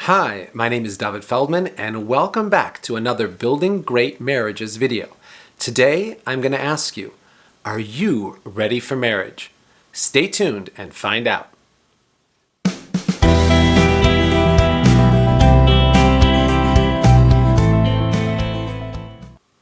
Hi, my name is David Feldman, and welcome back to another Building Great Marriages video. Today, I'm going to ask you, are you ready for marriage? Stay tuned and find out.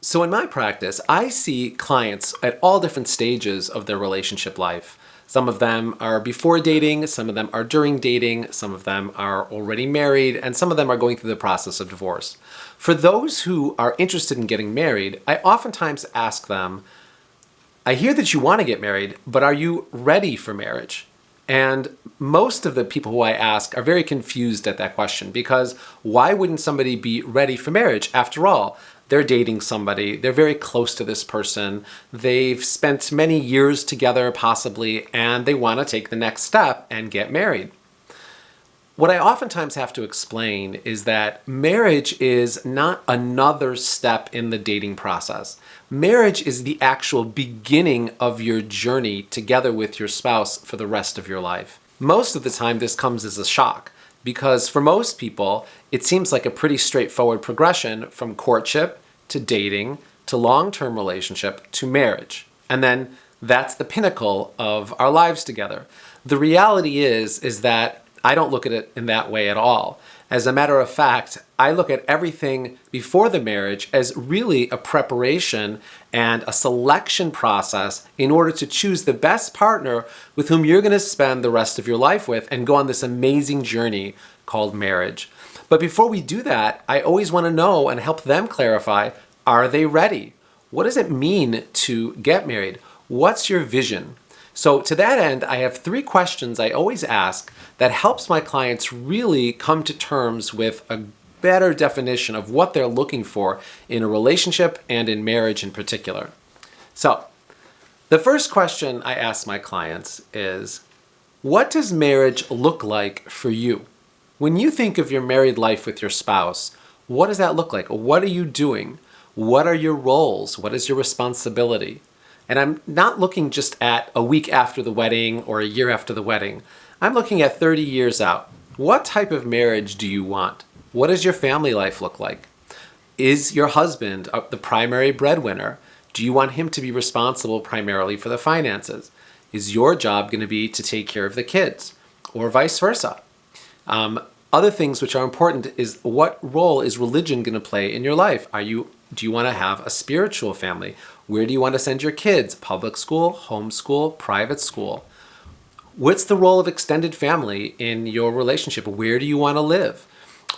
So in my practice, I see clients at all different stages of their relationship life. Some of them are before dating, some of them are during dating, some of them are already married, and some of them are going through the process of divorce. For those who are interested in getting married, I oftentimes ask them, I hear that you want to get married, but are you ready for marriage? And most of the people who I ask are very confused at that question because why wouldn't somebody be ready for marriage? After all, they're dating somebody, they're very close to this person, they've spent many years together possibly, and they want to take the next step and get married. What I oftentimes have to explain is that marriage is not another step in the dating process. Marriage is the actual beginning of your journey together with your spouse for the rest of your life. Most of the time, this comes as a shock because for most people, it seems like a pretty straightforward progression from courtship to dating to long-term relationship to marriage. And then that's the pinnacle of our lives together. The reality is that I don't look at it in that way at all. As a matter of fact, I look at everything before the marriage as really a preparation and a selection process in order to choose the best partner with whom you're going to spend the rest of your life with and go on this amazing journey called marriage. But before we do that, I always want to know and help them clarify, are they ready? What does it mean to get married? What's your vision? So to that end, I have 3 questions I always ask that helps my clients really come to terms with a better definition of what they're looking for in a relationship and in marriage in particular. So the first question I ask my clients is, what does marriage look like for you? When you think of your married life with your spouse, what does that look like? What are you doing? What are your roles? What is your responsibility? And I'm not looking just at a week after the wedding or a year after the wedding. I'm looking at 30 years out. What type of marriage do you want? What does your family life look like? Is your husband the primary breadwinner? Do you want him to be responsible primarily for the finances? Is your job going to be to take care of the kids or vice versa? Other things which are important is what role is religion going to play in your life? Do you want to have a spiritual family? Where do you want to send your kids? Public school, homeschool, private school? What's the role of extended family in your relationship? Where do you want to live?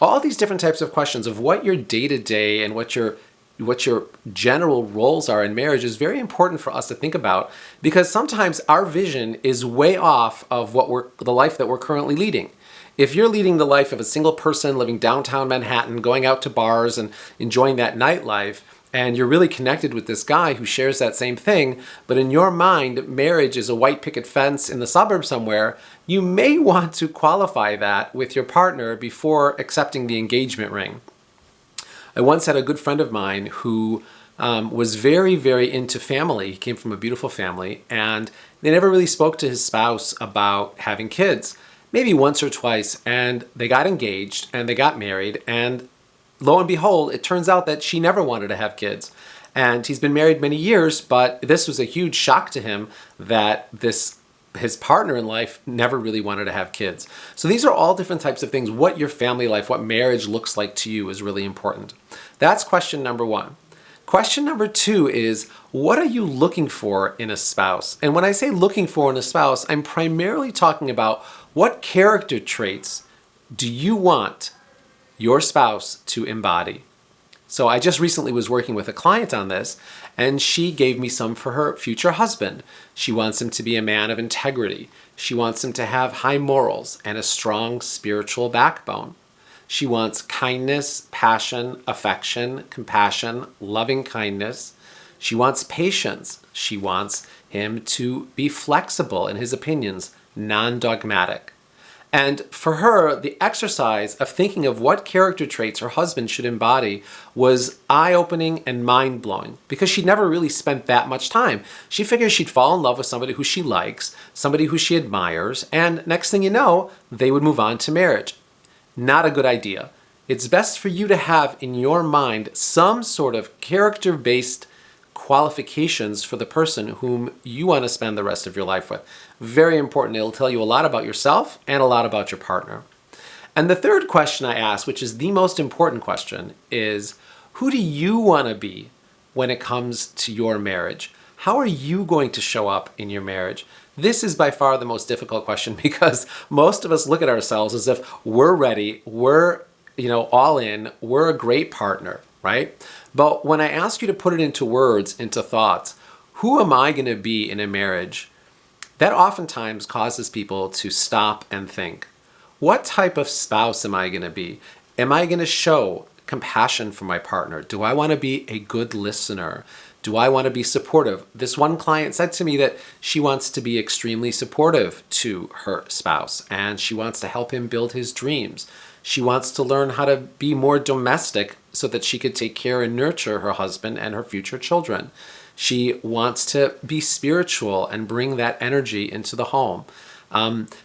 All these different types of questions of what your day-to-day and what your general roles are in marriage is very important for us to think about because sometimes our vision is way off of the life that we're currently leading. If you're leading the life of a single person living downtown Manhattan, going out to bars and enjoying that nightlife, and you're really connected with this guy who shares that same thing, but in your mind, marriage is a white picket fence in the suburbs somewhere, you may want to qualify that with your partner before accepting the engagement ring. I once had a good friend of mine who was very, very into family. He came from a beautiful family, and they never really spoke to his spouse about having kids. Maybe once or twice, and they got engaged and they got married, and lo and behold, it turns out that she never wanted to have kids. And he's been married many years, but this was a huge shock to him that his partner in life never really wanted to have kids. So these are all different types of things. What your family life, what marriage looks like to you is really important. That's question number 1. Question number 2 is, what are you looking for in a spouse? And when I say looking for in a spouse, I'm primarily talking about what character traits do you want your spouse to embody? So I just recently was working with a client on this, and she gave me some for her future husband. She wants him to be a man of integrity. She wants him to have high morals and a strong spiritual backbone. She wants kindness, passion, affection, compassion, loving kindness. She wants patience. She wants him to be flexible in his opinions, non-dogmatic. And for her, the exercise of thinking of what character traits her husband should embody was eye-opening and mind-blowing because she'd never really spent that much time. She figures she'd fall in love with somebody who she likes, somebody who she admires, and next thing you know, they would move on to marriage. Not a good idea. It's best for you to have in your mind some sort of character-based qualifications for the person whom you want to spend the rest of your life with. Very important. It'll tell you a lot about yourself and a lot about your partner. And the third question I ask, which is the most important question, is who do you want to be when it comes to your marriage? How are you going to show up in your marriage? This is by far the most difficult question because most of us look at ourselves as if we're ready, we're all in, we're a great partner, right? But when I ask you to put it into words, into thoughts, who am I going to be in a marriage? That oftentimes causes people to stop and think. What type of spouse am I going to be? Am I going to show compassion for my partner? Do I want to be a good listener? Do I want to be supportive? This one client said to me that she wants to be extremely supportive to her spouse and she wants to help him build his dreams. She wants to learn how to be more domestic so that she could take care and nurture her husband and her future children. She wants to be spiritual and bring that energy into the home.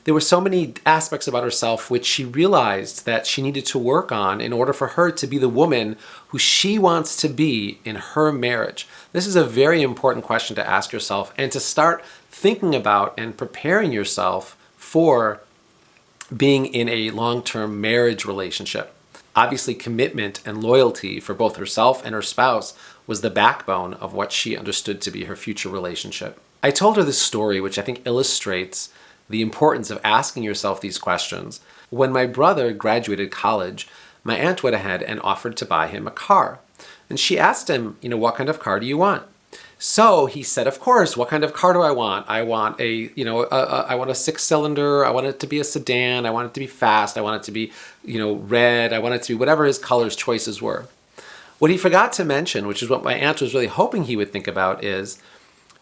There were so many aspects about herself which she realized that she needed to work on in order for her to be the woman who she wants to be in her marriage. This is a very important question to ask yourself and to start thinking about and preparing yourself for being in a long-term marriage relationship. Obviously, commitment and loyalty for both herself and her spouse was the backbone of what she understood to be her future relationship. I told her this story, which I think illustrates the importance of asking yourself these questions. When my brother graduated college, my aunt went ahead and offered to buy him a car. And she asked him, what kind of car do you want? So he said, of course, what kind of car do I want? I want I want a 6-cylinder. I want it to be a sedan. I want it to be fast. I want it to be, red. I want it to be whatever his color's choices were. What he forgot to mention, which is what my aunt was really hoping he would think about, is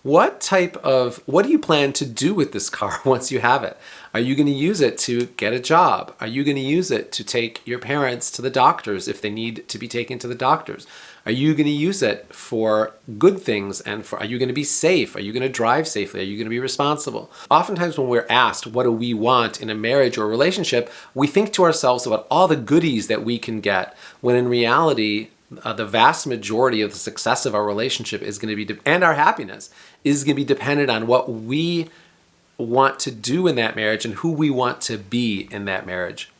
what do you plan to do with this car once you have it? Are you going to use it to get a job? Are you going to use it to take your parents to the doctors if they need to be taken to the doctors? Are you going to use it for good things are you going to be safe? Are you going to drive safely? Are you going to be responsible? Oftentimes when we're asked what do we want in a marriage or a relationship, we think to ourselves about all the goodies that we can get, when in reality, the vast majority of the success of our relationship is going to be, and our happiness, is going to be dependent on what we want to do in that marriage and who we want to be in that marriage.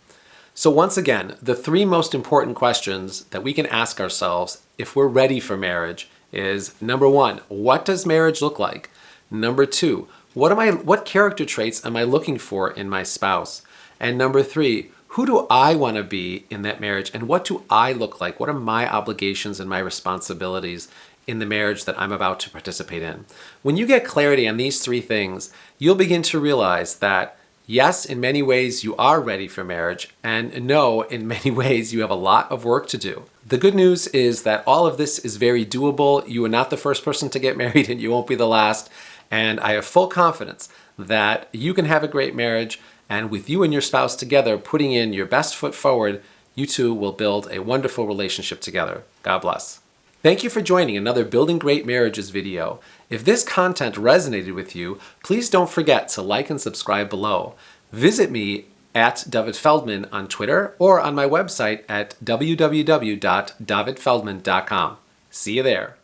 So once again, the three most important questions that we can ask ourselves if we're ready for marriage is, number one, what does marriage look like? Number two, what character traits am I looking for in my spouse? And number three, who do I want to be in that marriage and what do I look like? What are my obligations and my responsibilities in the marriage that I'm about to participate in? When you get clarity on these three things, you'll begin to realize that yes, in many ways you are ready for marriage, and no, in many ways you have a lot of work to do. The good news is that all of this is very doable. You are not the first person to get married and you won't be the last. And I have full confidence that you can have a great marriage, and with you and your spouse together putting in your best foot forward, you two will build a wonderful relationship together. God bless. Thank you for joining another Building Great Marriages video. If this content resonated with you, please don't forget to like and subscribe below. Visit me at David Feldman on Twitter or on my website at www.davidfeldman.com. See you there.